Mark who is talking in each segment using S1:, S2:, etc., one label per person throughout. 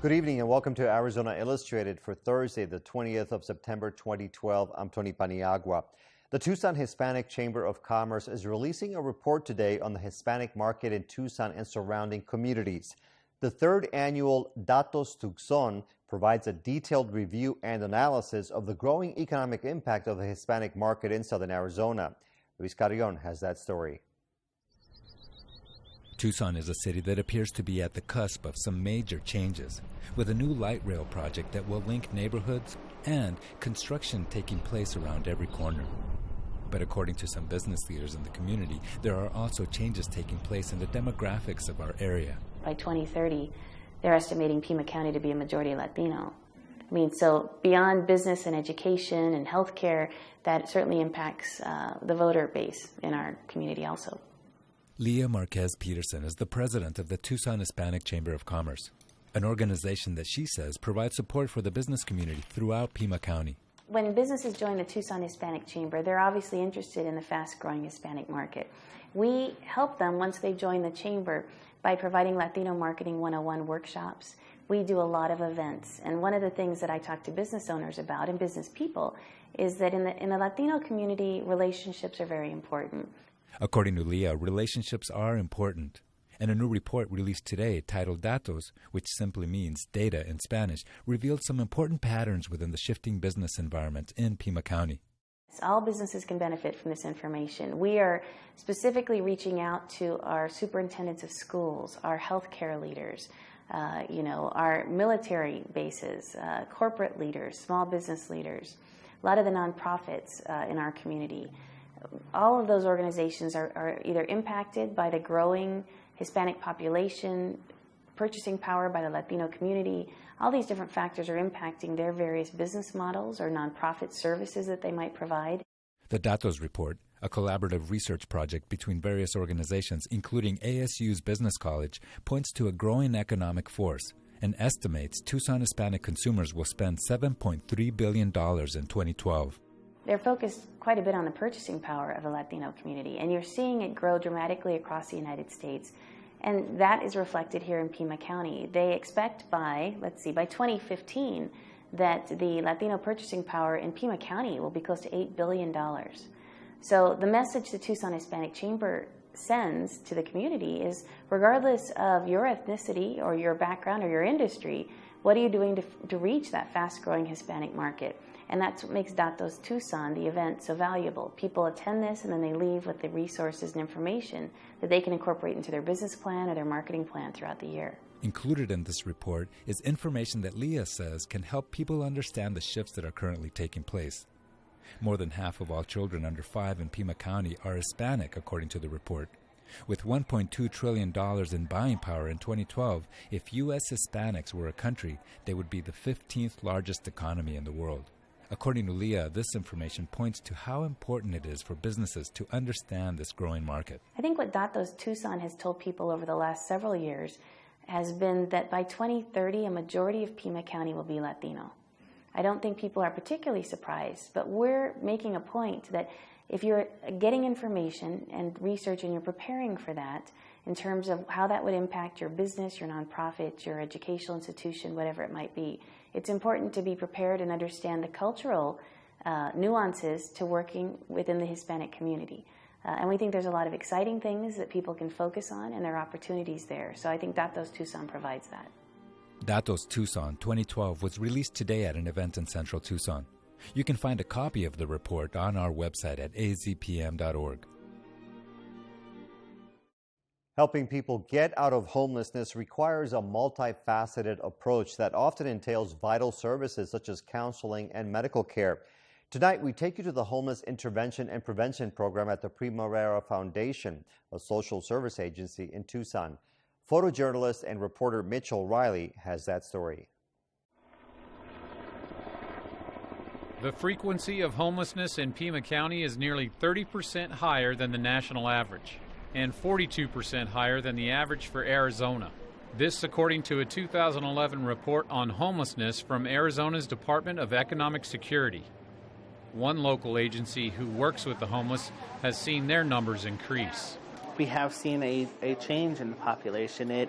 S1: Good evening and welcome to Arizona Illustrated for Thursday, the 20th of September 2012. I'm Tony Paniagua. The Tucson Hispanic Chamber of Commerce is releasing a report today on the Hispanic market in Tucson and surrounding communities. The third annual Datos Tucson provides a detailed review and analysis of the growing economic impact of the Hispanic market in southern Arizona. Luis Carrion has that story.
S2: Tucson is a city that appears to be at the cusp of some major changes, with a new light rail project that will link neighborhoods and construction taking place around every corner. But according to some business leaders in the community, there are also changes taking place in the demographics of our area.
S3: By 2030, they're estimating Pima County to be a majority Latino. So beyond business and education and healthcare, that certainly impacts the voter base in our community also.
S2: Leah Marquez Peterson is the president of the Tucson Hispanic Chamber of Commerce, an organization that she says provides support for the business community throughout Pima County.
S3: When businesses join the Tucson Hispanic Chamber, they're obviously interested in the fast-growing Hispanic market. We help them once they join the chamber by providing Latino Marketing 101 workshops. We do a lot of events, and one of the things that I talk to business owners about and business people is that in the Latino community, relationships are very important.
S2: According to Leah, relationships are important. And a new report released today titled Datos, which simply means data in Spanish, revealed some important patterns within the shifting business environment in Pima County.
S3: All businesses can benefit from this information. We are specifically reaching out to our superintendents of schools, our healthcare leaders, our military bases, corporate leaders, small business leaders, a lot of the nonprofits in our community. All of those organizations are either impacted by the growing Hispanic population, purchasing power by the Latino community. All these different factors are impacting their various business models or nonprofit services that they might provide.
S2: The Datos Report, a collaborative research project between various organizations, including ASU's Business College, points to a growing economic force and estimates Tucson Hispanic consumers will spend $7.3 billion in 2012.
S3: They're focused quite a bit on the purchasing power of the Latino community, and you're seeing it grow dramatically across the United States. And that is reflected here in Pima County. They expect by 2015, that the Latino purchasing power in Pima County will be close to $8 billion. So the message the Tucson Hispanic Chamber sends to the community is, regardless of your ethnicity or your background or your industry, what are you doing to reach that fast-growing Hispanic market? And that's what makes Datos Tucson, the event, so valuable. People attend this and then they leave with the resources and information that they can incorporate into their business plan or their marketing plan throughout the year.
S2: Included in this report is information that Leah says can help people understand the shifts that are currently taking place. More than half of all children under 5 in Pima County are Hispanic, according to the report. With $1.2 trillion in buying power in 2012, if U.S. Hispanics were a country, they would be the 15th largest economy in the world. According to Leah, this information points to how important it is for businesses to understand this growing market.
S3: I think what Datos Tucson has told people over the last several years has been that by 2030, a majority of Pima County will be Latino. I don't think people are particularly surprised, but we're making a point that if you're getting information and research and you're preparing for that in terms of how that would impact your business, your nonprofit, your educational institution, whatever it might be, it's important to be prepared and understand the cultural nuances to working within the Hispanic community. And we think there's a lot of exciting things that people can focus on, and there are opportunities there. So I think Datos Tucson provides that.
S2: Datos Tucson 2012 was released today at an event in Central Tucson. You can find a copy of the report on our website at azpm.org.
S1: Helping people get out of homelessness requires a multifaceted approach that often entails vital services such as counseling and medical care. Tonight, we take you to the Homeless Intervention and Prevention Program at the Primavera Foundation, a social service agency in Tucson. Photojournalist and reporter Mitchell Riley has that story.
S4: The frequency of homelessness in Pima County is nearly 30% higher than the national average, and 42% higher than the average for Arizona. This according to a 2011 report on homelessness from Arizona's Department of Economic Security. One local agency who works with the homeless has seen their numbers increase.
S5: we have seen a change in the population. A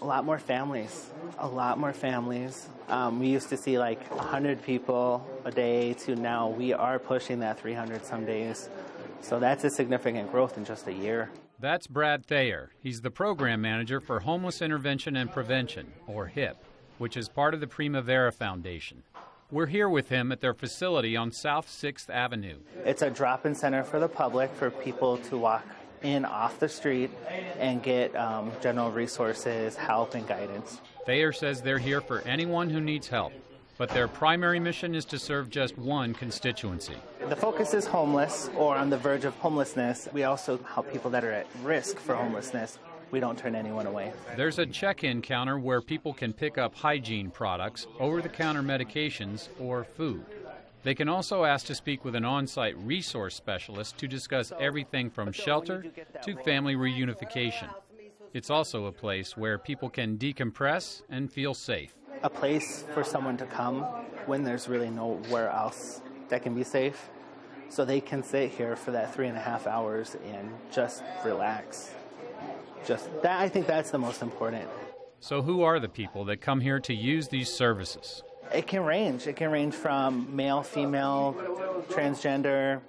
S5: lot more families. We used to see like 100 people a day to now we are pushing that 300 some days. So that's a significant growth in just a year.
S4: That's Brad Thayer. He's the program manager for Homeless Intervention and Prevention, or HIP, which is part of the Primavera Foundation. We're here with him at their facility on South 6th Avenue.
S5: It's a drop-in center for the public, for people to walk in off the street and get general resources, help, and guidance.
S4: Thayer says they're here for anyone who needs help, but their primary mission is to serve just one constituency.
S5: The focus is homeless or on the verge of homelessness. We also help people that are at risk for homelessness. We don't turn anyone away.
S4: There's a check-in counter where people can pick up hygiene products, over-the-counter medications, or food. They can also ask to speak with an on-site resource specialist to discuss everything from shelter to family reunification. It's also a place where people can decompress and feel safe.
S5: A place for someone to come when there's really nowhere else that can be safe. So they can sit here for that 3.5 hours and just relax. Just that, I think that's the most important.
S4: So who are the people that come here to use these services?
S5: It can range. It can range from male, female, transgender,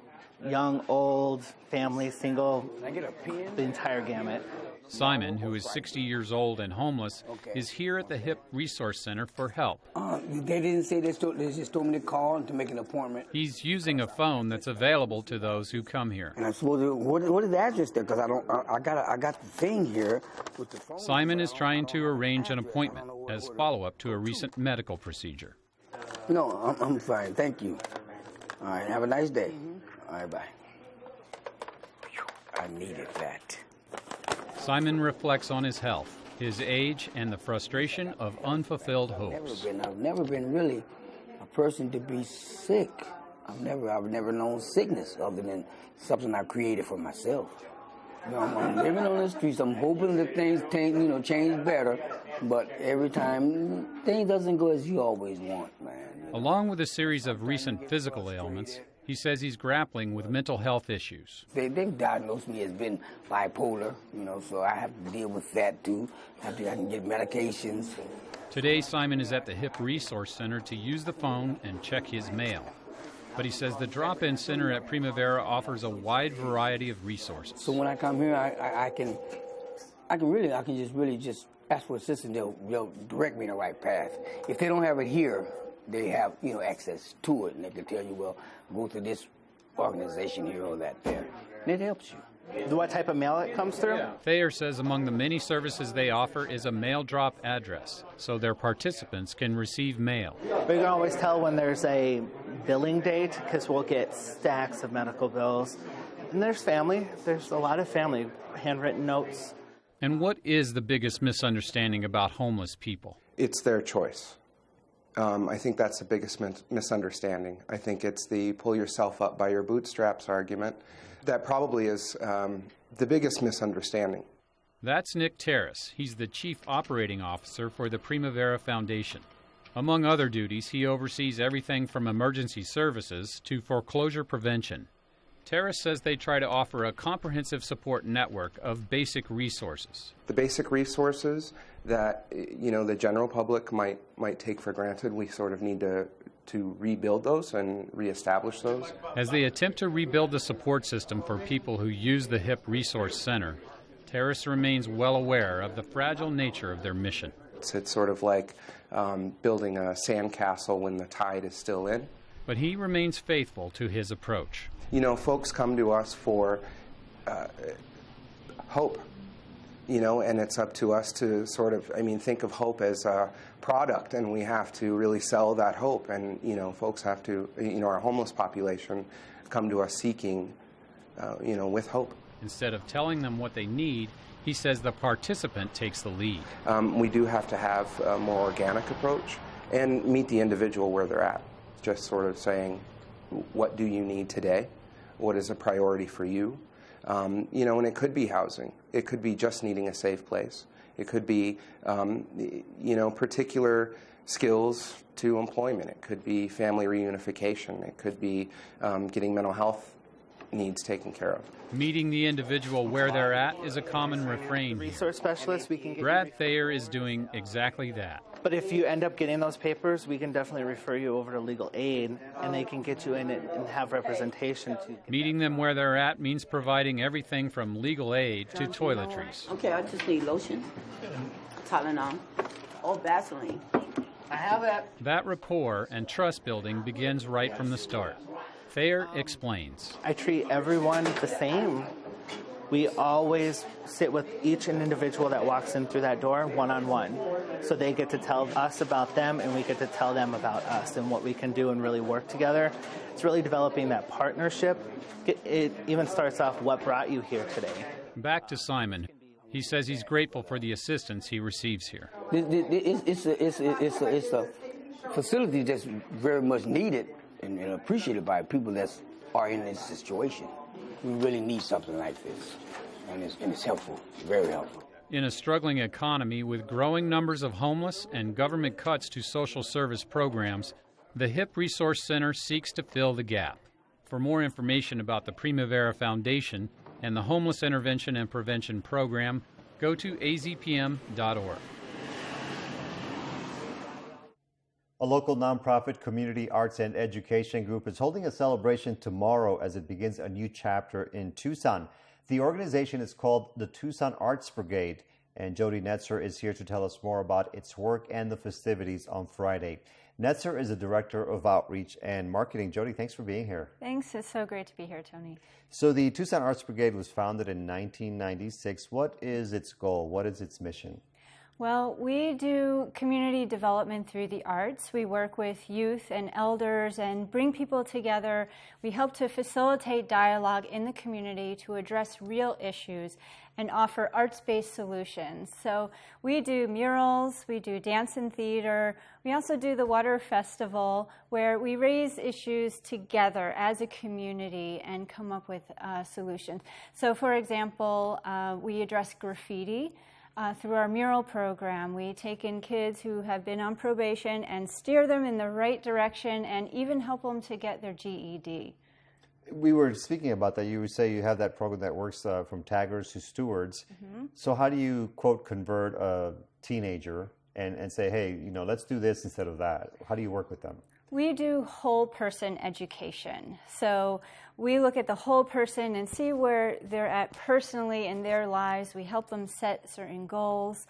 S5: young, old, family, single, the entire gamut.
S4: Simon, who is 60 years old and homeless, is here at the HIP Resource Center for help.
S6: They didn't say they just told me to call and to make an appointment.
S4: He's using a phone that's available to those who come here.
S6: And I'm supposed to, what is the address there? Because I got the thing here with the phone.
S4: Simon is trying to arrange an appointment as follow-up to a recent medical procedure.
S6: No, I'm fine. Thank you. All right, have a nice day. All right, bye. I needed that.
S4: Simon reflects on his health, his age, and the frustration of unfulfilled hopes.
S6: I've never been really a person to be sick. I've never known sickness other than something I created for myself. You know, I'm living on the streets. I'm hoping that things change better, but every time things doesn't go as you always want, man.
S4: Along with a series of recent physical ailments, he says he's grappling with mental health issues.
S6: They've diagnosed me as being bipolar, so I have to deal with that too. I can get medications.
S4: Today, Simon is at the HIP Resource Center to use the phone and check his mail. But he says the drop-in center at Primavera offers a wide variety of resources.
S6: So when I come here, I can just ask for assistance. They'll direct me in the right path. If they don't have it here, they have access to it, and they can tell you, well, go to this organization here or that there. And it helps you.
S5: What type of mail it comes through?
S4: Thayer says among the many services they offer is a mail drop address, so their participants can receive mail.
S5: We can always tell when there's a billing date, because we'll get stacks of medical bills. And there's family. There's a lot of family, handwritten notes.
S4: And what is the biggest misunderstanding about homeless people?
S7: It's their choice. I think that's the biggest misunderstanding. I think it's the pull yourself up by your bootstraps argument. That probably is the biggest misunderstanding.
S4: That's Nick Terrace. He's the Chief Operating Officer for the Primavera Foundation. Among other duties, he oversees everything from emergency services to foreclosure prevention. Terrace says they try to offer a comprehensive support network of basic resources.
S7: The basic resources that the general public might take for granted, we sort of need to rebuild those and reestablish those.
S4: As they attempt to rebuild the support system for people who use the HIP Resource Center, Terrace remains well aware of the fragile nature of their mission.
S7: It's sort of like building a sandcastle when the tide is still in.
S4: But he remains faithful to his approach.
S7: Folks come to us for hope, and it's up to us to sort of, think of hope as a product, and we have to really sell that hope. And, folks have to, our homeless population come to us seeking, with hope.
S4: Instead of telling them what they need, he says the participant takes the lead.
S7: We do have to have a more organic approach and meet the individual where they're at. Just sort of saying, what do you need today? What is a priority for you? And it could be housing. It could be just needing a safe place. It could be, particular skills to employment. It could be family reunification. It could be getting mental health needs taken care of.
S4: Meeting the individual where they're at is a common refrain here.
S5: Resource specialist, we can get
S4: Brad Thayer is doing exactly that.
S5: But if you end up getting those papers, we can definitely refer you over to legal aid, and they can get you in it and have representation.
S4: Meeting them where they're at means providing everything from legal aid to toiletries.
S8: Okay, I just need lotion, Tylenol, or Vaseline.
S5: I have that.
S4: That rapport and trust building begins right from the start. Thayer explains.
S5: I treat everyone the same. We always sit with each individual that walks in through that door one-on-one. So they get to tell us about them, and we get to tell them about us and what we can do and really work together. It's really developing that partnership. It even starts off, what brought you here today?
S4: Back to Simon. He says he's grateful for the assistance he receives here.
S6: It's a facility that's very much needed and appreciated by people that are in this situation. We really need something like this, and it's helpful, very helpful.
S4: In a struggling economy with growing numbers of homeless and government cuts to social service programs, the HIP Resource Center seeks to fill the gap. For more information about the Primavera Foundation and the Homeless Intervention and Prevention Program, go to azpm.org.
S1: A local nonprofit community arts and education group is holding a celebration tomorrow as it begins a new chapter in Tucson. The organization is called the Tucson Arts Brigade, and Jodi Netzer is here to tell us more about its work and the festivities on Friday. Netzer is the Director of Outreach and Marketing. Jodi, thanks for being here.
S9: Thanks. It's so great to be here, Tony.
S1: So the Tucson Arts Brigade was founded in 1996. What is its goal? What is its mission?
S9: Well, we do community development through the arts. We work with youth and elders and bring people together. We help to facilitate dialogue in the community to address real issues and offer arts-based solutions. So we do murals, we do dance and theater. We also do the Water Festival, where we raise issues together as a community and come up with solutions. So for example, we address graffiti. Through our mural program, we take in kids who have been on probation and steer them in the right direction and even help them to get their GED.
S1: We were speaking about that. You say you have that program that works from taggers to stewards. Mm-hmm. So how do you, quote, convert a teenager and say, hey, let's do this instead of that? How do you work with them?
S9: We do whole person education. So we look at the whole person and see where they're at personally in their lives. We help them set certain goals.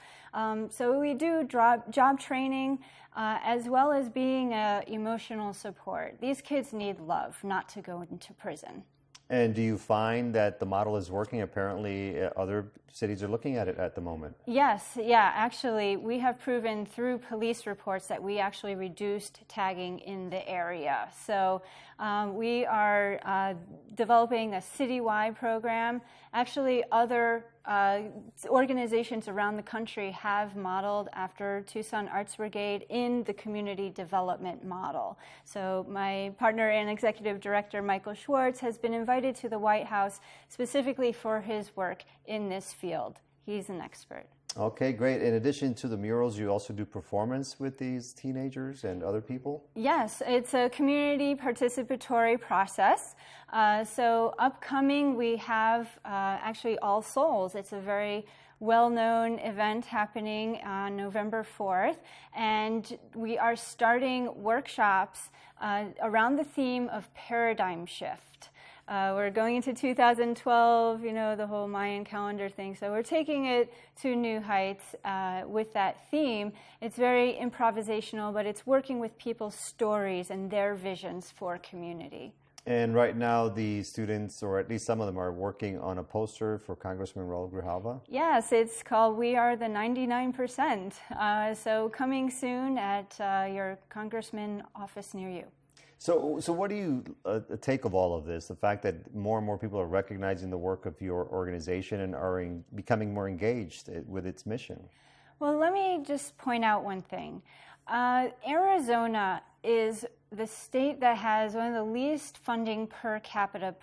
S9: So we do job training as well as being emotional support. These kids need love, not to go into prison.
S1: And do you find that the model is working? Apparently, other cities are looking at it at the moment.
S9: Yes, yeah. Actually, we have proven through police reports that we actually reduced tagging in the area. So we are developing a citywide program. Actually, other organizations around the country have modeled after Tucson Arts Brigade in the community development model. So my partner and executive director, Michael Schwartz, has been invited to the White House specifically for his work in this field. He's an expert.
S1: Okay, great. In addition to the murals, you also do performance with these teenagers and other people?
S9: Yes, it's a community participatory process. So upcoming, we have actually All Souls. It's a very well-known event happening on November 4th, and we are starting workshops around the theme of paradigm shift. We're going into 2012, the whole Mayan calendar thing. So we're taking it to new heights with that theme. It's very improvisational, but it's working with people's stories and their visions for community.
S1: And right now, the students, or at least some of them, are working on a poster for Congressman Raul Grijalva?
S9: Yes, it's called We Are the 99%. So coming soon at your congressman office near you.
S1: So what do you take of all of this, the fact that more and more people are recognizing the work of your organization and are becoming more engaged with its mission?
S9: Well, let me just point out one thing. Arizona is the state that has one of the least funding per capita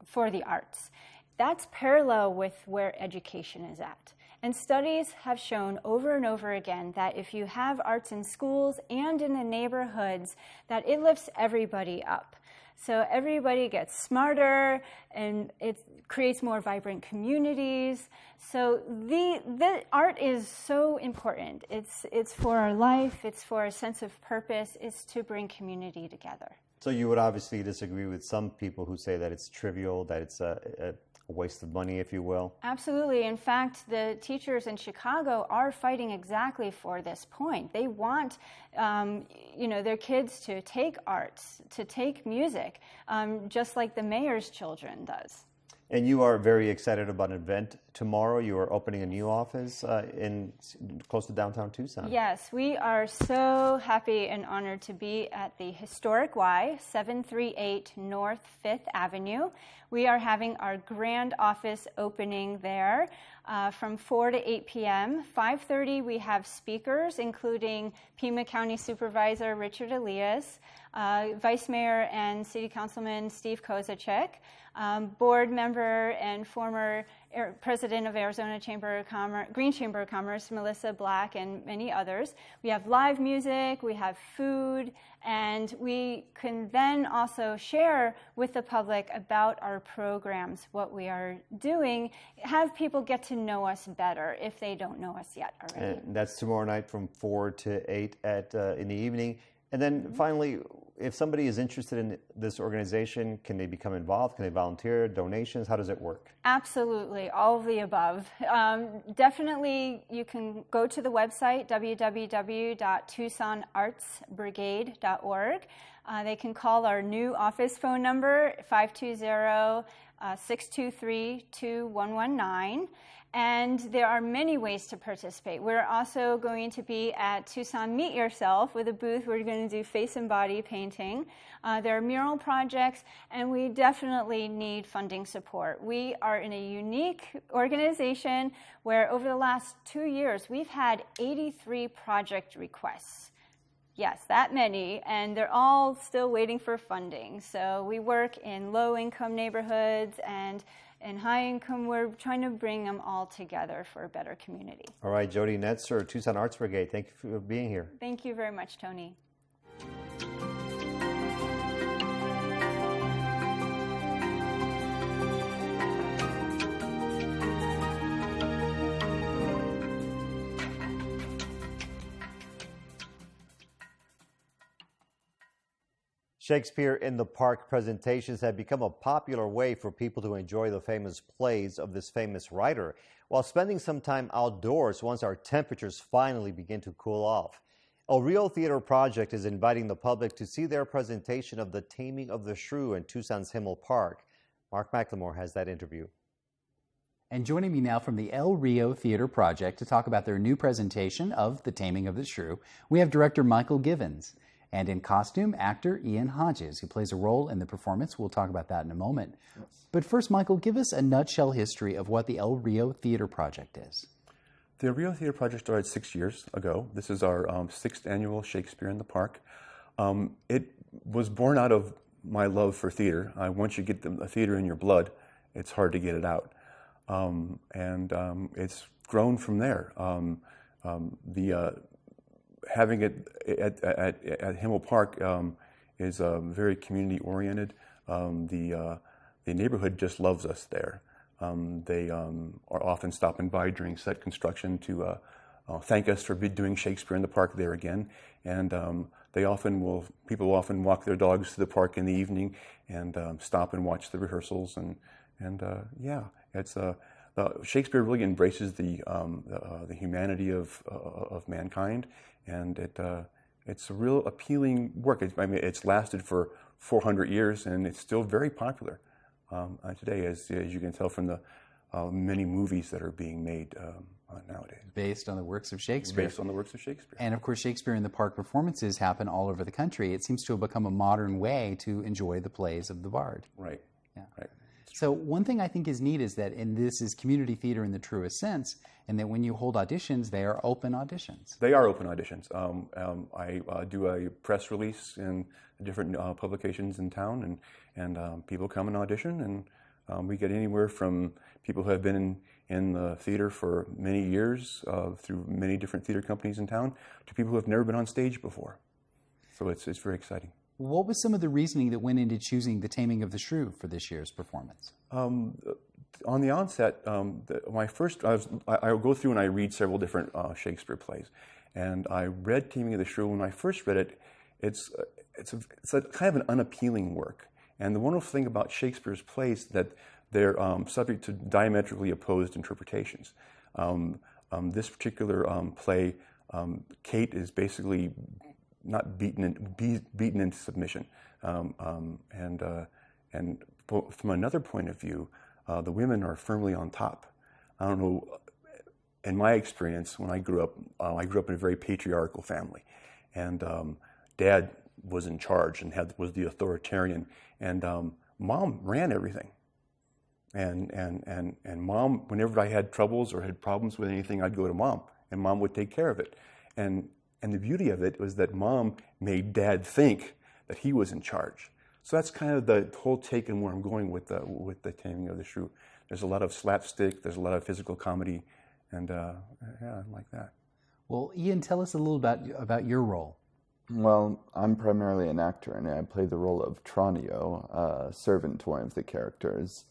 S9: for the arts. That's parallel with where education is at. And studies have shown over and over again that if you have arts in schools and in the neighborhoods, that it lifts everybody up. So everybody gets smarter, and it creates more vibrant communities. So the art is so important. It's for our life. It's for a sense of purpose. It's to bring community together.
S1: So you would obviously disagree with some people who say that it's trivial, that it's a waste of money, if you will.
S9: Absolutely. In fact, the teachers in Chicago are fighting exactly for this point. They want, their kids to take arts, to take music, just like the mayor's children does.
S1: And you are very excited about an event tomorrow. You are opening a new office close to downtown Tucson.
S9: Yes, we are so happy and honored to be at the historic Y, 738 North 5th Avenue. We are having our grand office opening there from 4 to 8 p.m. 5:30 we have speakers, including Pima County Supervisor Richard Elias, Vice Mayor and City Councilman Steve Kozacek, board member and former president of Arizona Chamber of Commerce, Green Chamber of Commerce, Melissa Black, and many others. We have live music, we have food, and we can then also share with the public about our programs, what we are doing, have people get to know us better if they don't know us yet already.
S1: And that's tomorrow night from 4 to 8 in the evening. And then finally, if somebody is interested in this organization, can they become involved? Can they volunteer? Donations? How does it work?
S9: Absolutely, all of the above. Definitely, you can go to the website, www.tucsonartsbrigade.org. They can call our new office phone number, 520-623-2119. And there are many ways to participate. We're also going to be at Tucson Meet Yourself with a booth. We're going to do face and body painting. There are mural projects, and we definitely need funding support. We are in a unique organization where over the last 2 years, we've had 83 project requests. Yes, that many, and they're all still waiting for funding. So we work in low-income neighborhoods and in high income. We're trying to bring them all together for a better community.
S1: All right, Jodi Netzer, Tucson Arts Brigade, thank you for being here.
S9: Thank you very much, Tony.
S1: Shakespeare in the Park presentations have become a popular way for people to enjoy the famous plays of this famous writer while spending some time outdoors once our temperatures finally begin to cool off. Rio Theater Project is inviting the public to see their presentation of The Taming of the Shrew in Tucson's Himmel Park. Mark McLemore has that interview.
S10: And joining me now from the Rio Theater Project to talk about their new presentation of The Taming of the Shrew, we have director Michael Givens. And in costume, actor Ian Hodges, who plays a role in the performance. We'll talk about that in a moment. Yes. But first, Michael, give us a nutshell history of what the Rio Theater Project is.
S11: The Rio Theater Project started 6 years ago. This is our 6th annual Shakespeare in the Park. It was born out of my love for theater. Once you get the theater in your blood, it's hard to get it out. It's grown from there. Having it at Himmel Park is very community-oriented. The neighborhood just loves us there. They are often stopping by during set construction to thank us for doing Shakespeare in the Park there again. And people often walk their dogs to the park in the evening and stop and watch the rehearsals. Shakespeare really embraces the humanity of mankind. And it's a real appealing work. It's lasted for 400 years, and it's still very popular today, as you can tell from the many movies that are being made nowadays.
S10: Based on the works of Shakespeare.
S11: Based on the works of Shakespeare.
S10: And of course, Shakespeare in the Park performances happen all over the country. It seems to have become a modern way to enjoy the plays of the Bard.
S11: Right.
S10: Yeah.
S11: Right.
S10: So one thing I think is neat is that, and this is community theater in the truest sense, and that when you hold auditions, they are open auditions.
S11: They are open auditions. I do a press release in different publications in town, and people come and audition, and We get anywhere from people who have been in the theater for many years through many different theater companies in town to people who have never been on stage before. So it's very exciting. What
S10: was some of the reasoning that went into choosing The Taming of the Shrew for this year's performance?
S11: On the onset, I go through and I read several different Shakespeare plays. And I read Taming of the Shrew. When I first read it, it's a kind of an unappealing work. And the wonderful thing about Shakespeare's plays is that they're subject to diametrically opposed interpretations. This particular play, Kate is basically not beaten into submission. And from another point of view, the women are firmly on top. I don't know. In my experience, when I grew up in a very patriarchal family, and Dad was in charge and was the authoritarian, and Mom ran everything. And Mom, whenever I had troubles or had problems with anything, I'd go to Mom, and Mom would take care of it. And the beauty of it was that Mom made Dad think that he was in charge. So that's kind of the whole take and where I'm going with the Taming of the Shrew. There's a lot of slapstick, there's a lot of physical comedy. And yeah, I like that.
S10: Well, Ian, tell us a little about your role.
S12: Well, I'm primarily an actor, and I play the role of Tranio, servant to one of the characters.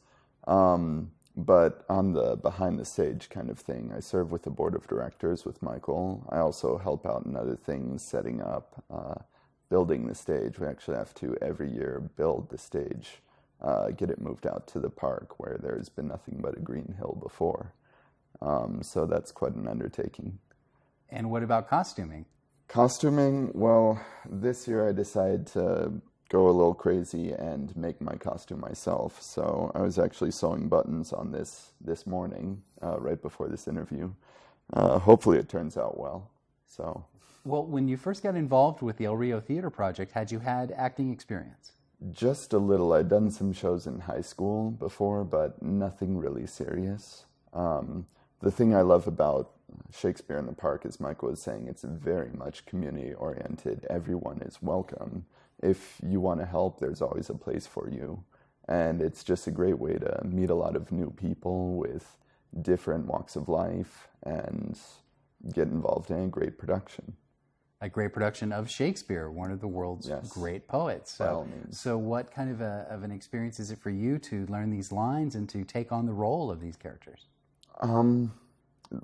S12: But on the behind-the-stage kind of thing, I serve with the board of directors with Michael. I also help out in other things, setting up, building the stage. We actually have to, every year, build the stage, get it moved out to the park where there's been nothing but a green hill before. So that's quite an undertaking.
S10: And what about costuming?
S12: Costuming, well, this year I decided to go a little crazy and make my costume myself. So I was actually sewing buttons on this morning, right before this interview. Hopefully it turns out well. So.
S10: Well, when you first got involved with the Rio Theater Project, had you had acting experience?
S12: Just a little. I'd done some shows in high school before, but nothing really serious. The thing I love about Shakespeare in the Park, as Michael was saying, it's very much community-oriented. Everyone is welcome. If you want to help, there's always a place for you. And it's just a great way to meet a lot of new people with different walks of life and get involved in a great production.
S10: A great production of Shakespeare, one of the world's great poets.
S12: By all means.
S10: So what kind of an experience is it for you to learn these lines and to take on the role of these characters?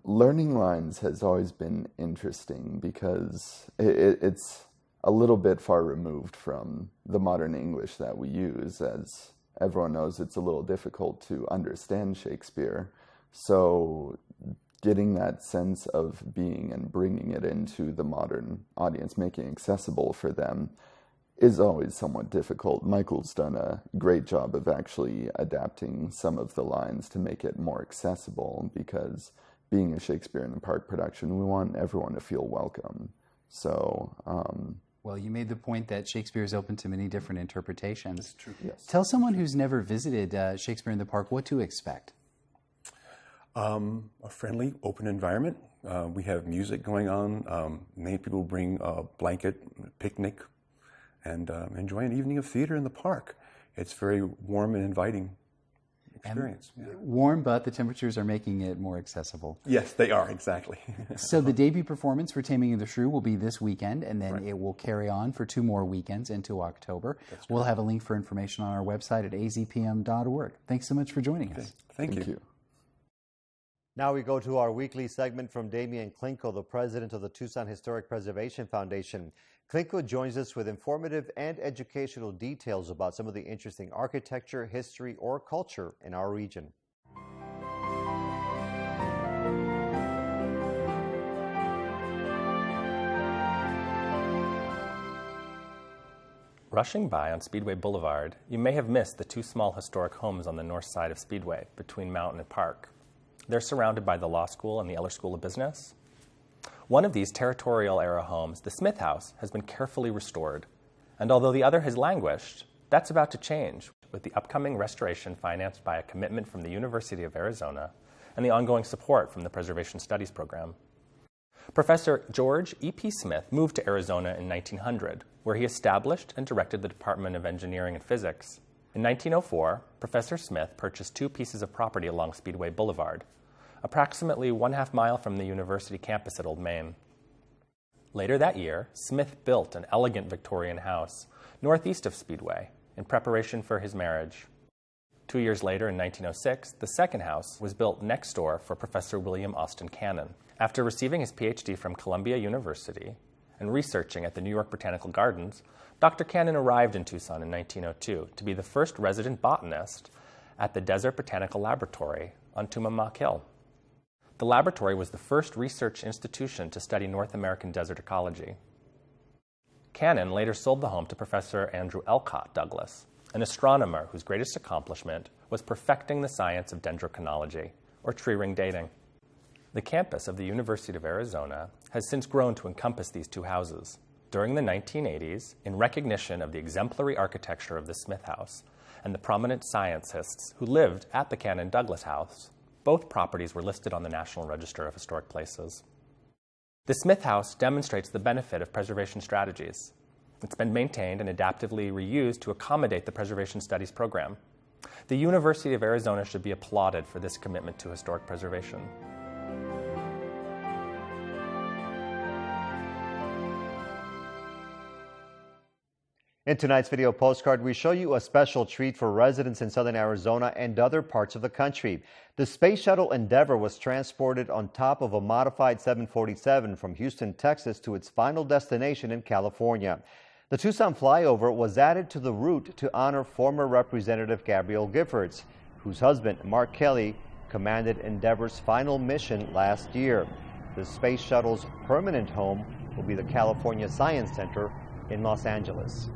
S12: Learning lines has always been interesting because it's a little bit far removed from the modern English that we use. As everyone knows, it's a little difficult to understand Shakespeare. So getting that sense of being and bringing it into the modern audience, making it accessible for them, is always somewhat difficult. Michael's done a great job of actually adapting some of the lines to make it more accessible, because being a Shakespeare in the Park production, we want everyone to feel welcome. So,
S10: well, you made the point that Shakespeare is open to many different interpretations.
S12: That's true. Yes.
S10: Tell someone who's never visited Shakespeare in the Park what to expect.
S11: A friendly, open environment. We have music going on. Many people bring a blanket, picnic, and enjoy an evening of theater in the park. It's very warm and inviting experience.
S10: Yeah. Warm, but the temperatures are making it more accessible.
S11: Yes, they are, exactly.
S10: So the debut performance for Taming of the Shrew will be this weekend, and then it will carry on for 2 more weekends into October. We'll have a link for information on our website at azpm.org. Thanks so much for joining us.
S11: Thank you.
S1: Now we go to our weekly segment from Damian Klinko, the president of the Tucson Historic Preservation Foundation. Klinko joins us with informative and educational details about some of the interesting architecture, history, or culture in our region.
S13: Rushing by on Speedway Boulevard, you may have missed the 2 small historic homes on the north side of Speedway between Mountain and Park. They're surrounded by the Law School and the Eller School of Business. One of these territorial-era homes, the Smith House, has been carefully restored. And although the other has languished, that's about to change with the upcoming restoration financed by a commitment from the University of Arizona and the ongoing support from the Preservation Studies program. Professor George E.P. Smith moved to Arizona in 1900, where he established and directed the Department of Engineering and Physics. In 1904, Professor Smith purchased 2 pieces of property along Speedway Boulevard, approximately 1/2 mile from the university campus at Old Main. Later that year, Smith built an elegant Victorian house northeast of Speedway in preparation for his marriage. 2 years later, in 1906, the second house was built next door for Professor William Austin Cannon. After receiving his PhD from Columbia University and researching at the New York Botanical Gardens, Dr. Cannon arrived in Tucson in 1902 to be the first resident botanist at the Desert Botanical Laboratory on Tumamoc Hill. The laboratory was the first research institution to study North American desert ecology. Cannon later sold the home to Professor Andrew Elcott Douglas, an astronomer whose greatest accomplishment was perfecting the science of dendrochronology, or tree ring dating. The campus of the University of Arizona has since grown to encompass these 2 houses. During the 1980s, in recognition of the exemplary architecture of the Smith House and the prominent scientists who lived at the Cannon Douglas House, both properties were listed on the National Register of Historic Places. The Smith House demonstrates the benefit of preservation strategies. It's been maintained and adaptively reused to accommodate the Preservation Studies program. The University of Arizona should be applauded for this commitment to historic preservation.
S1: In tonight's video postcard, we show you a special treat for residents in southern Arizona and other parts of the country. The Space Shuttle Endeavour was transported on top of a modified 747 from Houston, Texas to its final destination in California. The Tucson flyover was added to the route to honor former Representative Gabrielle Giffords, whose husband, Mark Kelly, commanded Endeavour's final mission last year. The Space Shuttle's permanent home will be the California Science Center in Los Angeles.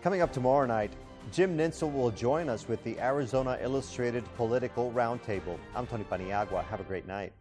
S1: Coming up tomorrow night, Jim Ninsel will join us with the Arizona Illustrated Political Roundtable. I'm Tony Paniagua. Have a great night.